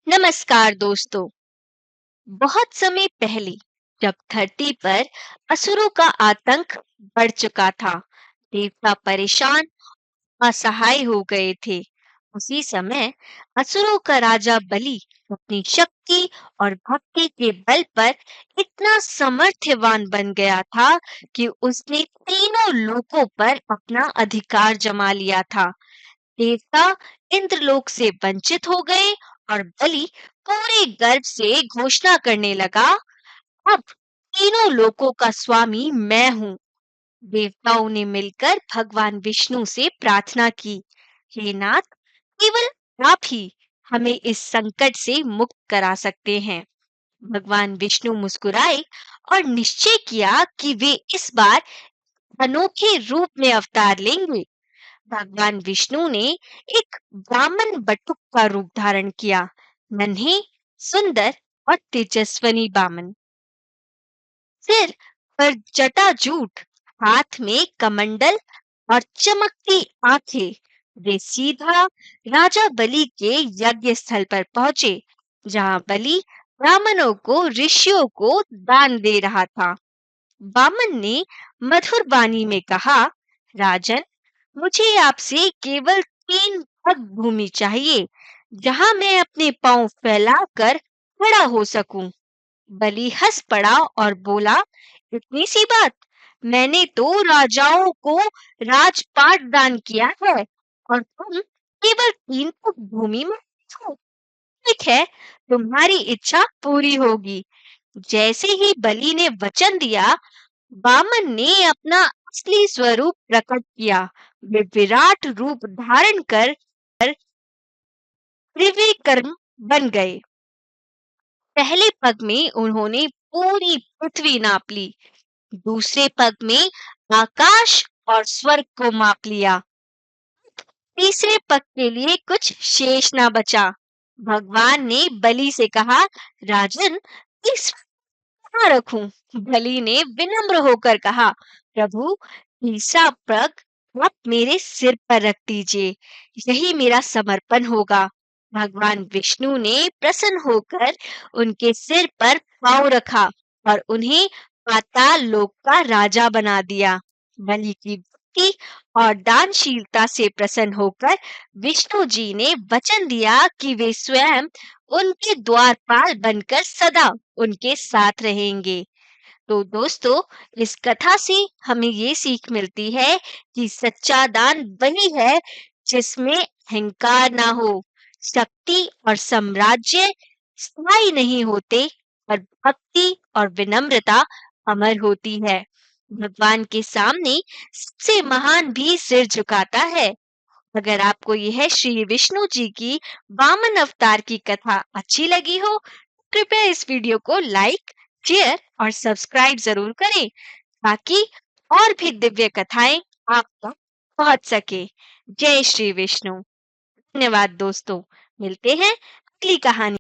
नमस्कार दोस्तों। बहुत समय पहले जब धरती पर असुरों का आतंक बढ़ चुका था, देवता परेशान असहाय हो गए थे। उसी समय असुरों का राजा बलि अपनी शक्ति और भक्ति के बल पर इतना समर्थवान बन गया था कि उसने तीनों लोकों पर अपना अधिकार जमा लिया था। देवता इंद्रलोक से वंचित हो गए और बलि पूरे गर्व से घोषणा करने लगा, अब तीनों लोकों का स्वामी मैं हूँ। देवताओं ने मिलकर भगवान विष्णु से प्रार्थना की, हे नाथ, केवल आप ही हमें इस संकट से मुक्त करा सकते हैं। भगवान विष्णु मुस्कुराए और निश्चय किया कि वे इस बार अनोखे रूप में अवतार लेंगे। भगवान विष्णु ने एक ब्राह्मण बटुक का रूप धारण किया, नन्हे, सुंदर और तेजस्विनी बामन। सिर पर जटाजूट, हाथ में कमंडल और चमकती आंखें। वे सीधा राजा बलि के यज्ञ स्थल पर पहुंचे, जहां बलि ब्राह्मणों को ऋषियों को दान दे रहा था। बामन ने मधुर वाणी में कहा, राजन, मुझे आपसे केवल 3 पग भूमि चाहिए, जहां मैं अपने पांव फैलाकर खड़ा हो सकूं। बलि हंस पड़ा और बोला, इतनी सी बात, मैंने तो राजाओं को राजपाट दान किया है और तुम केवल 3 पग भूमि में हो। ठीक है, तुम्हारी इच्छा पूरी होगी। जैसे ही बलि ने वचन दिया, वामन ने अपना असली स्वरूप प्रकट किया। वे विराट रूप धारण कर त्रिविक्रम बन गए। पहले पग में उन्होंने पूरी पृथ्वी नाप ली, दूसरे पग में आकाश और स्वर्ग को माप लिया, तीसरे पग के लिए कुछ शेष ना बचा। भगवान ने बलि से कहा, राजन, इस कहाँ रखूं? बलि ने विनम्र होकर कहा, प्रभु, तीसरा पग आप मेरे सिर पर रख दीजिए, यही मेरा समर्पण होगा। भगवान विष्णु ने प्रसन्न होकर उनके सिर पर पांव रखा और उन्हें पाताल लोक का राजा बना दिया। बलि की भक्ति और दानशीलता से प्रसन्न होकर विष्णु जी ने वचन दिया कि वे स्वयं उनके द्वारपाल बनकर सदा उनके साथ रहेंगे। तो दोस्तों, इस कथा से हमें ये सीख मिलती है कि सच्चा दान वही है जिसमें अहंकार ना हो। शक्ति और साम्राज्य स्थायी नहीं होते, पर भक्ति और विनम्रता अमर होती है। भगवान के सामने सबसे महान भी सिर झुकाता है। अगर आपको यह श्री विष्णु जी की वामन अवतार की कथा अच्छी लगी हो, कृपया इस वीडियो को लाइक, शेयर और सब्सक्राइब जरूर करें, ताकि और भी दिव्य कथाएं आप तक पहुंच सके। जय श्री विष्णु। धन्यवाद दोस्तों, मिलते हैं अगली कहानी।